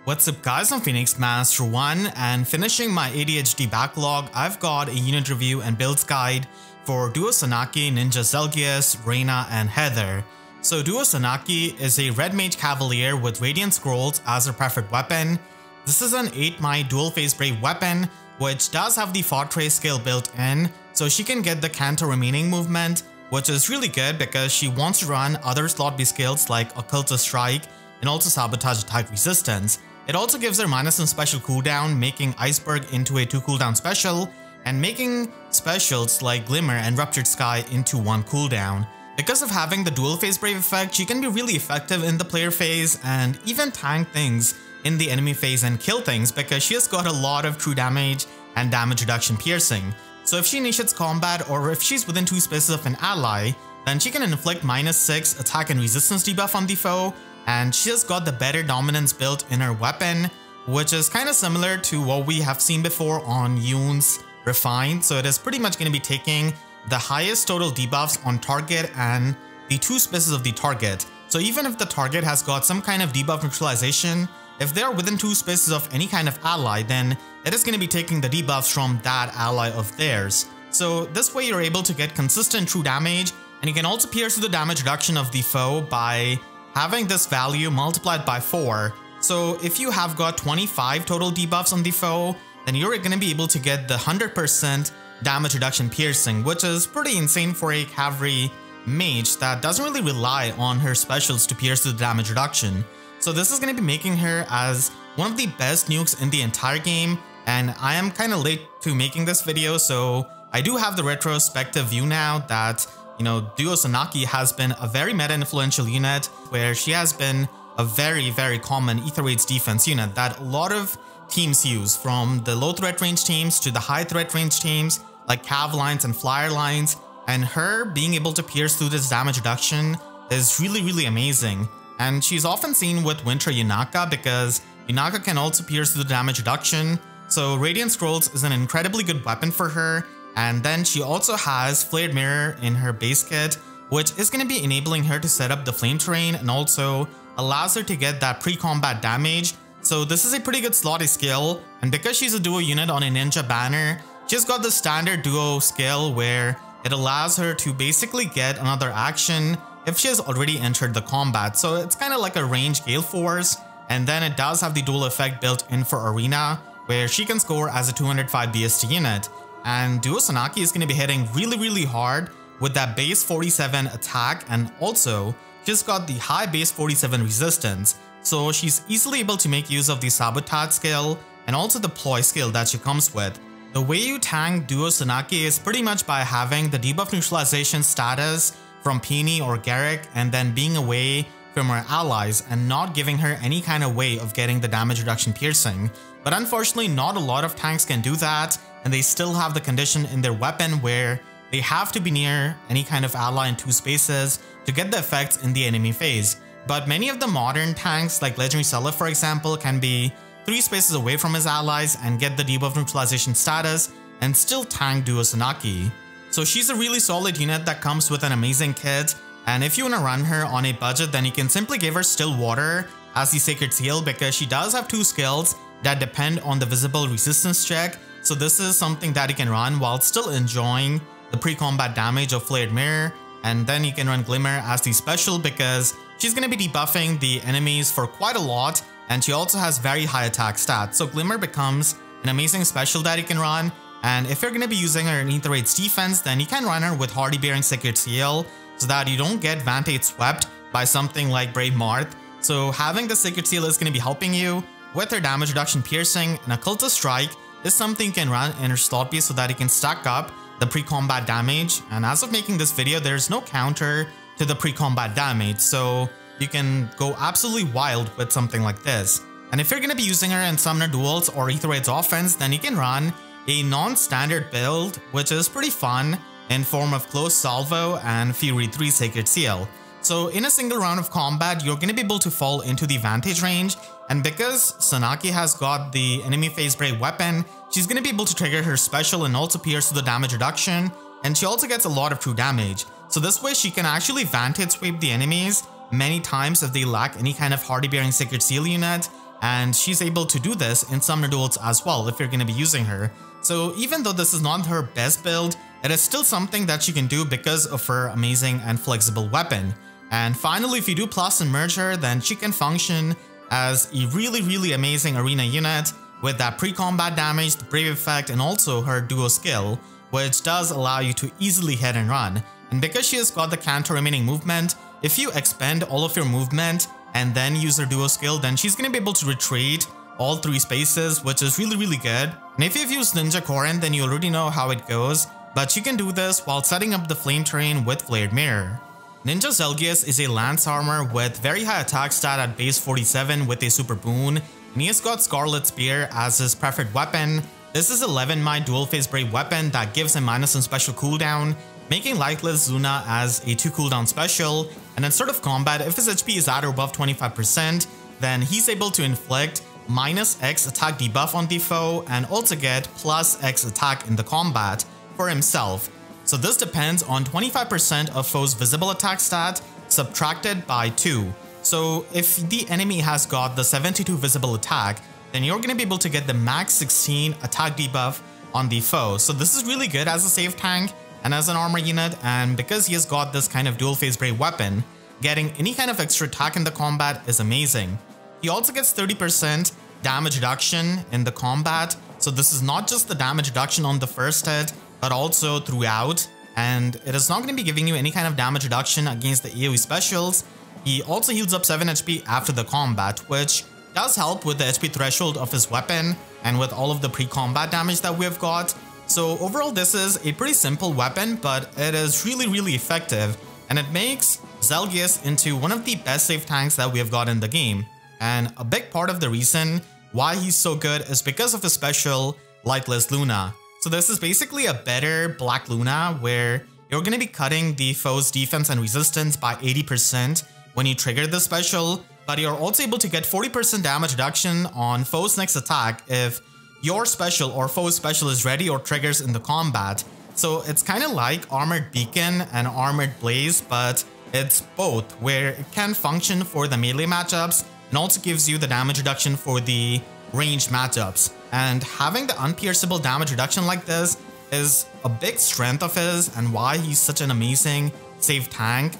What's up guys, I'm Phoenix Master 1 and finishing my ADHD backlog, I've got a unit review and builds guide for Duo Sanaki, Ninja Zelgius, Reina and Heather. So Duo Sanaki is a red mage cavalier with radiant scrolls as her preferred weapon. This is an 8-my dual phase brave weapon which does have the Fortress skill built in, so she can get the Canto remaining movement, which is really good because she wants to run other slot B skills like Occultist Strike and also Sabotage attack resistance. It also gives her minus and special cooldown, making Iceberg into a 2 cooldown special, and making specials like Glimmer and Ruptured Sky into 1 cooldown. Because of having the dual phase brave effect, she can be really effective in the player phase and even tank things in the enemy phase and kill things because she has got a lot of true damage and damage reduction piercing. So if she initiates combat or if she's within 2 spaces of an ally, then she can inflict -6 attack and resistance debuff on the foe. And she has got the better dominance built in her weapon, which is kind of similar to what we have seen before on Yoon's Refined. So it is pretty much going to be taking the highest total debuffs on target and the 2 spaces of the target. So even if the target has got some kind of debuff neutralization, if they are within 2 spaces of any kind of ally, then it is going to be taking the debuffs from that ally of theirs. So this way you're able to get consistent true damage, and you can also pierce through the damage reduction of the foe by having this value multiplied by 4. So if you have got 25 total debuffs on the foe, then you're going to be able to get the 100% damage reduction piercing, which is pretty insane for a cavalry mage that doesn't really rely on her specials to pierce the damage reduction. So this is going to be making her as one of the best nukes in the entire game, and I am kind of late to making this video, so I do have the retrospective view now that Duo Sanaki has been a very meta influential unit where she has been a very common Aether Raids defense unit that a lot of teams use, from the low threat range teams to the high threat range teams like Cav lines and Flyer lines, and her being able to pierce through this damage reduction is really amazing. And she's often seen with Winter Yunaka because Yunaka can also pierce through the damage reduction, so Radiant Scrolls is an incredibly good weapon for her. And then she also has Flared Mirror in her base kit, which is going to be enabling her to set up the flame terrain and also allows her to get that pre-combat damage. So this is a pretty good slotty skill, and because she's a duo unit on a ninja banner, she's got the standard duo skill where it allows her to basically get another action if she has already entered the combat. So it's kind of like a range Gale Force, and then it does have the dual effect built in for Arena, where she can score as a 205 BST unit. And Duo Sanaki is going to be hitting really hard with that base 47 attack, and also she's got the high base 47 resistance, so she's easily able to make use of the Sabotage skill and also the Ploy skill that she comes with. The way you tank Duo Sanaki is pretty much by having the debuff neutralization status from Peony or Garrick and then being away from her allies and not giving her any kind of way of getting the damage reduction piercing. But unfortunately not a lot of tanks can do that, and they still have the condition in their weapon where they have to be near any kind of ally in 2 spaces to get the effects in the enemy phase. But many of the modern tanks like Legendary Seller for example can be 3 spaces away from his allies and get the debuff neutralization status and still tank Duo Sanaki. So she's a really solid unit that comes with an amazing kit, and if you want to run her on a budget, then you can simply give her Still Water as the Sacred Seal because she does have 2 skills that depend on the visible resistance check. So this is something that you can run while still enjoying the pre-combat damage of Flared Mirror, and then you can run Glimmer as the special because she's going to be debuffing the enemies for quite a lot, and she also has very high attack stats. So Glimmer becomes an amazing special that you can run, and if you're going to be using her in Aether Raids defense, then you can run her with Hardy Bearing Sacred Seal so that you don't get Vantage swept by something like Brave Marth. So having the Sacred Seal is going to be helping you with her damage reduction piercing, and Occultist Strike is something you can run in her slot piece so that you can stack up the pre-combat damage. And as of making this video, there's no counter to the pre-combat damage, so you can go absolutely wild with something like this. And if you're going to be using her in Summoner Duels or Aether Raids offense, then you can run a non-standard build, which is pretty fun, in form of Close Salvo and Fury 3 Sacred Seal. So in a single round of combat, you're going to be able to fall into the Vantage range, and because Sanaki has got the enemy phase brave weapon, she's going to be able to trigger her special and also pierce through the damage reduction, and she also gets a lot of true damage. So this way she can actually Vantage sweep the enemies many times if they lack any kind of Hardy Bearing Sacred Seal unit, and she's able to do this in Summoner Duels as well if you're going to be using her. So even though this is not her best build, it is still something that she can do because of her amazing and flexible weapon. And finally, if you do plus and merge her, then she can function as a really amazing arena unit with that pre-combat damage, the Brave effect, and also her duo skill, which does allow you to easily hit and run. And because she has got the counter remaining movement, if you expend all of your movement and then use her duo skill, then she's going to be able to retreat all 3 spaces, which is really good. And if you've used Ninja Korin, then you already know how it goes, but you can do this while setting up the flame terrain with Flared Mirror. Ninja Zelgius is a lance armor with very high attack stat at base 47 with a super boon, and he has got Scarlet Spear as his preferred weapon. This is 11 my dual phase brave weapon that gives him -1 special cooldown, making Lightless Luna as a 2 cooldown special, and in start of combat, if his HP is at or above 25%, then he's able to inflict -X attack debuff on the foe and also get +X attack in the combat for himself. So this depends on 25% of foe's visible attack stat subtracted by 2. So if the enemy has got the 72 visible attack, then you're going to be able to get the max 16 attack debuff on the foe. So this is really good as a safe tank and as an armor unit, and because he has got this kind of dual phase brave weapon, getting any kind of extra attack in the combat is amazing. He also gets 30% damage reduction in the combat, so this is not just the damage reduction on the first hit, but also throughout, and it is not going to be giving you any kind of damage reduction against the AoE specials. He also heals up 7 HP after the combat, which does help with the HP threshold of his weapon and with all of the pre-combat damage that we've got. So overall, this is a pretty simple weapon, but it is really effective, and it makes Zelgius into one of the best safe tanks that we have got in the game. And a big part of the reason why he's so good is because of his special Lightless Luna. So this is basically a better Black Luna where you're going to be cutting the foe's defense and resistance by 80% when you trigger this special, but you're also able to get 40% damage reduction on foe's next attack if your special or foe's special is ready or triggers in the combat. So it's kind of like Armored Beacon and Armored Blaze, but it's both, where it can function for the melee matchups and also gives you the damage reduction for the ranged matchups. And having the unpierceable damage reduction like this is a big strength of his and why he's such an amazing safe tank.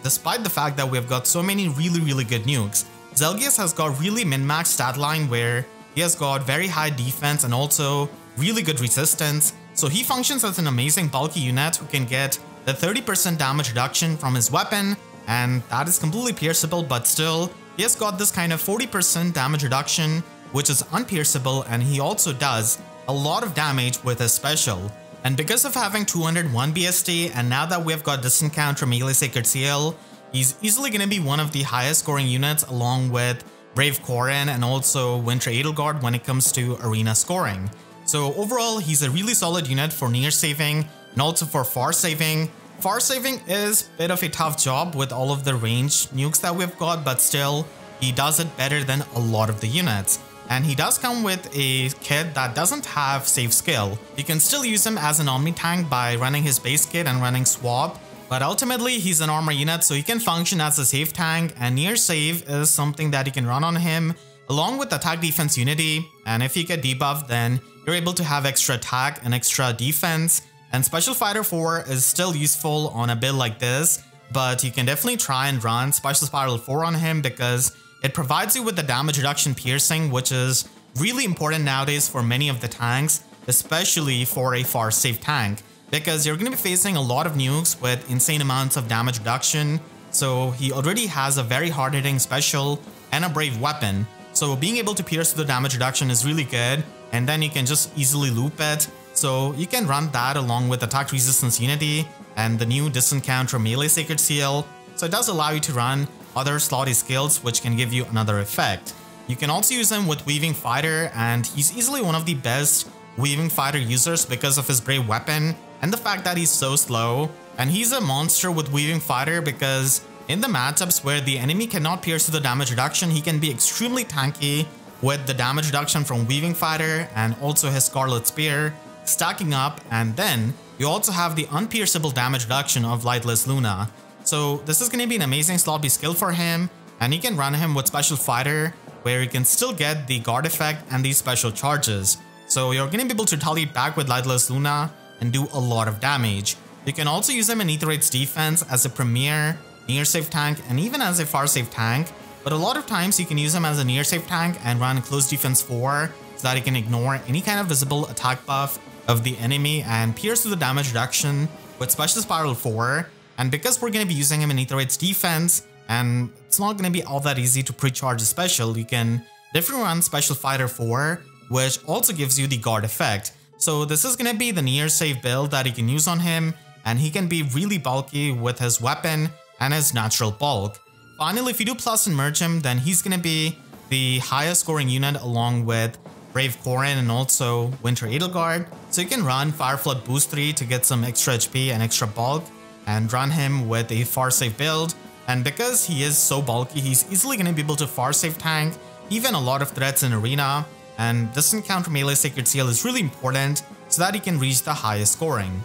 Despite the fact that we've got so many really good nukes, Zelgius has got really min-max stat line where he has got very high defense and also really good resistance. So he functions as an amazing bulky unit who can get the 30% damage reduction from his weapon, and that is completely pierceable, but still he has got this kind of 40% damage reduction, which is unpierceable, and he also does a lot of damage with his special. And because of having 201 BST, and now that we have got Distant Counter Melee Sacred Seal, he's easily going to be one of the highest scoring units along with Brave Korin and also Winter Edelgard when it comes to arena scoring. So overall, he's a really solid unit for near saving and also for far saving. Far saving is a bit of a tough job with all of the ranged nukes that we've got, but still, he does it better than a lot of the units. And he does come with a kit that doesn't have save skill. You can still use him as an Omni tank by running his base kit and running swap, but ultimately he's an armor unit, so he can function as a save tank, and near save is something that you can run on him along with attack defense unity. And if you get debuffed, then you're able to have extra attack and extra defense. And Special Fighter 4 is still useful on a build like this, but you can definitely try and run Special Spiral 4 on him because it provides you with the damage reduction piercing, which is really important nowadays for many of the tanks, especially for a far safe tank, because you're going to be facing a lot of nukes with insane amounts of damage reduction. So he already has a very hard hitting special and a brave weapon. So being able to pierce the damage reduction is really good, and then you can just easily loop it. So you can run that along with attack resistance unity and the new Distant Counter Melee Sacred Seal. So it does allow you to run other slotty skills which can give you another effect. You can also use him with Weaving Fighter, and he's easily one of the best Weaving Fighter users because of his brave weapon and the fact that he's so slow. And he's a monster with Weaving Fighter because in the matchups where the enemy cannot pierce the damage reduction, he can be extremely tanky with the damage reduction from Weaving Fighter and also his Scarlet Spear stacking up, and then you also have the unpierceable damage reduction of Lightless Luna. So this is going to be an amazing slot B skill for him, and he can run him with Special Fighter, where you can still get the guard effect and these special charges. So you're going to be able to retaliate back with Lightless Luna and do a lot of damage. You can also use him in Aether Raids defense as a premier, near safe tank, and even as a far safe tank. But a lot of times you can use him as a near safe tank and run close defense 4 so that he can ignore any kind of visible attack buff of the enemy and pierce through the damage reduction with Special Spiral 4. And because we're going to be using him in Aether Raids defense, and it's not going to be all that easy to pre-charge a special, you can definitely run Special Fighter 4, which also gives you the guard effect. So this is going to be the near safe build that you can use on him, and he can be really bulky with his weapon and his natural bulk. Finally, if you do plus and merge him, then he's going to be the highest scoring unit along with Brave Corrin and also Winter Edelgard. So you can run Fire Flood Boost 3 to get some extra HP and extra bulk and run him with a far safe build. And because he is so bulky, he's easily going to be able to far safe tank even a lot of threats in arena. And this encounter melee Sacred Seal is really important so that he can reach the highest scoring.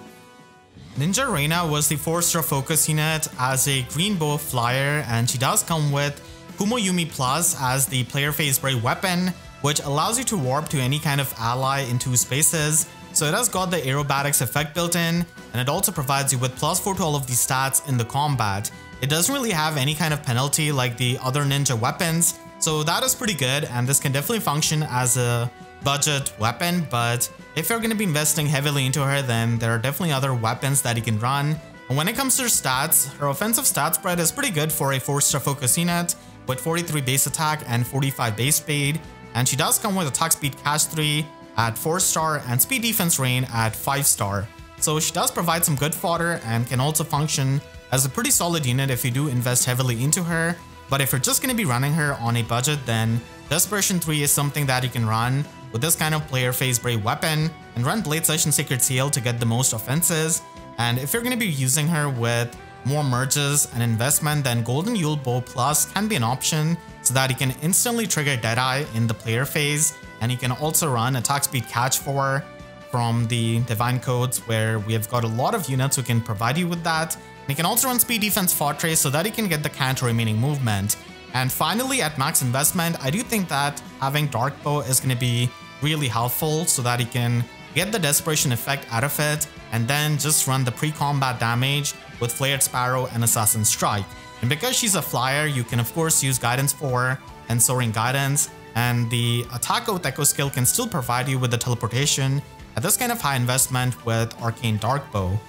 Ninja Reina was the 4-star focus unit as a green bow flyer, and she does come with Kumoyumi Plus as the player phase brave weapon, which allows you to warp to any kind of ally in 2 spaces. So it has got the aerobatics effect built in, and it also provides you with +4 to all of these stats in the combat. It doesn't really have any kind of penalty like the other ninja weapons, so that is pretty good, and this can definitely function as a budget weapon. But if you're going to be investing heavily into her, then there are definitely other weapons that you can run. And when it comes to her stats, her offensive stat spread is pretty good for a 4-star focus unit with 43 base attack and 45 base speed. And she does come with attack speed cash 3 at 4-star and speed defense rain at 5-star. So she does provide some good fodder and can also function as a pretty solid unit if you do invest heavily into her. But if you're just going to be running her on a budget, then Desperation 3 is something that you can run with this kind of player phase brave weapon and run Blade Session Sacred Seal to get the most offenses. And if you're going to be using her with more merges and investment, then Golden Yule Bow Plus can be an option so that you can instantly trigger Deadeye in the player phase, and you can also run attack speed catch 4 from the Divine Codes, where we have got a lot of units who can provide you with that. And you can also run speed defense Fortress so that you can get the counter remaining movement. And finally, at max investment, I do think that having Dark Bow is going to be really helpful so that you can get the Desperation effect out of it and then just run the pre-combat damage with Flared Sparrow and Assassin Strike. And because she's a flyer, you can of course use Guidance 4 and Soaring Guidance, and the Attack with Echo skill can still provide you with the teleportation at this kind of high investment with Arcane Dark Bow.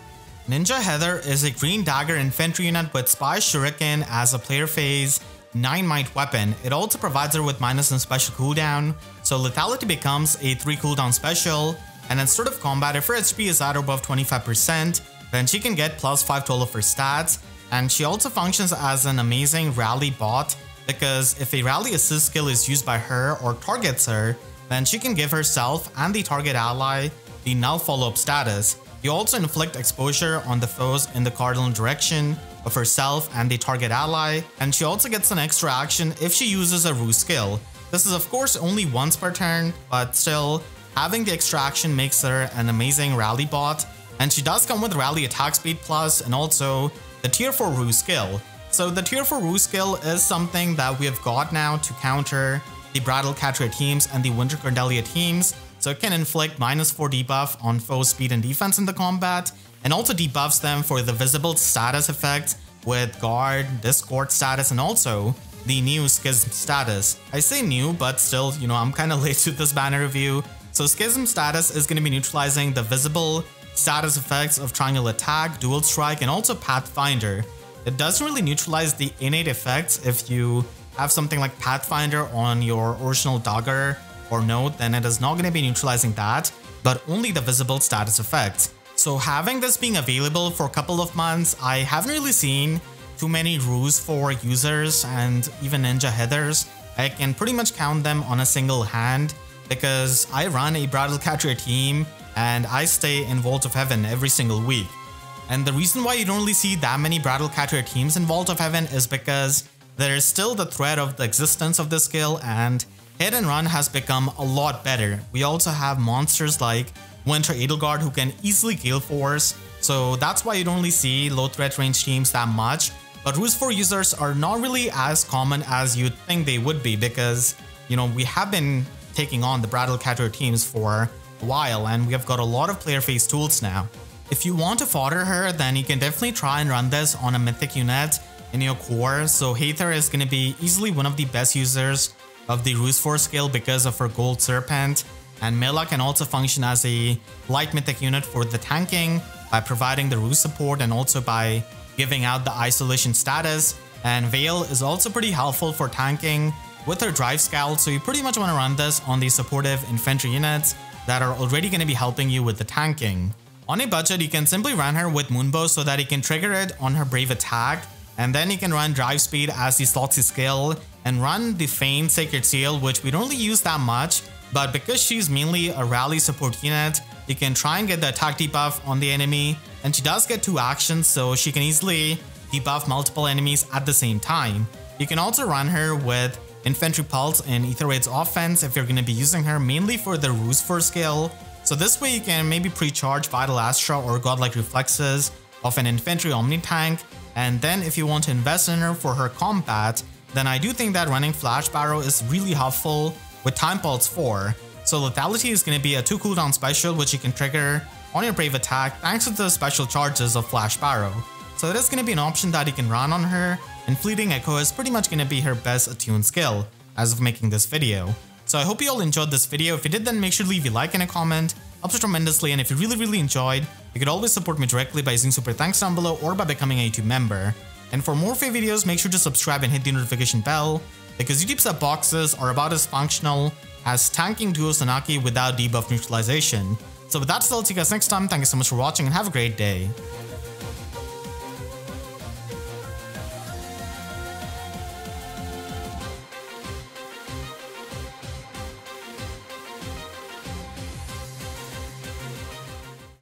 Ninja Heather is a green dagger infantry unit with Spy Shuriken as a player phase 9 might weapon. It also provides her with -1 special cooldown, so lethality becomes a 3 cooldown special, and instead of combat, if her HP is at or above 25%, then she can get +5 to all of her stats. And she also functions as an amazing rally bot, because if a rally assist skill is used by her or targets her, then she can give herself and the target ally the null follow-up status. You also inflict exposure on the foes in the cardinal direction of herself and the target ally, and she also gets an extra action if she uses a Ruse skill. This is of course only once per turn, but still, having the extra action makes her an amazing rally bot, and she does come with rally attack speed plus and also the tier 4 Ruse skill. So the tier 4 Ruse skill is something that we have got now to counter the Brattle Catria teams and the Winter Cordelia teams, so it can inflict -4 debuff on foe speed and defense in the combat, and also debuffs them for the visible status effect with Guard, Discord status, and also the new Schism status. I say new, but still, I'm kind of late to this banner review. So Schism status is going to be neutralizing the visible status effects of Triangle Attack, Dual Strike, and also Pathfinder. It doesn't really neutralize the innate effects. If you have something like Pathfinder on your original dagger or node, then it is not going to be neutralizing that, but only the visible status effects. So having this being available for a couple of months, I haven't really seen too many Ruse 4 users and even Ninja Heathers. I can pretty much count them on a single hand because I run a Brattle Catria team and I stay in Vault of Heaven every single week. And the reason why you don't really see that many Brattle Catria teams in Vault of Heaven is because there is still the threat of the existence of this skill, and hit and run has become a lot better. We also have monsters like Winter Edelgard who can easily Gale Force, so that's why you don't really see low threat range teams that much. But Ruse 4 users are not really as common as you'd think they would be, because you know, we have been taking on the Brattle Catter teams for a while, and we have got a lot of player face tools now. If you want to fodder her, then you can definitely try and run this on a mythic unit in your core. So Heather is going to be easily one of the best users of the Ruse 4 skill because of her Gold Serpent, and Mela can also function as a light mythic unit for the tanking by providing the Ruse support and also by giving out the isolation status. And Veil is also pretty helpful for tanking with her Drive Scout, so you pretty much want to run this on the supportive infantry units that are already going to be helping you with the tanking. On a budget, you can simply run her with Moonbow so that you can trigger it on her Brave attack, and then you can run Drive Speed as the slotsy skill and run the Feint Sacred Seal, which we don't really use that much, but because she's mainly a rally support unit, you can try and get the attack debuff on the enemy, and she does get 2 actions, so she can easily debuff multiple enemies at the same time. You can also run her with Infantry Pulse in Aether Raids offense if you're going to be using her mainly for the Ruse 4 skill. So this way you can maybe pre-charge Vital Astra or Godlike Reflexes of an Infantry Omni Tank, and then if you want to invest in her for her combat, then I do think that running Flash Barrow is really helpful with Time Pulse 4. So Lethality is going to be a 2 cooldown special which you can trigger on your Brave attack thanks to the special charges of Flash Barrow. So it is going to be an option that you can run on her, and Fleeting Echo is pretty much going to be her best attuned skill as of making this video. So I hope you all enjoyed this video. If you did, then make sure to leave a like and a comment. Helps tremendously, and if you really enjoyed, you could always support me directly by using super thanks down below or by becoming a YouTube member. And for more free videos, make sure to subscribe and hit the notification bell, because YouTube sub boxes are about as functional as tanking Duo Sanaki without debuff neutralization. So with that, I'll see you guys next time. Thank you so much for watching and have a great day.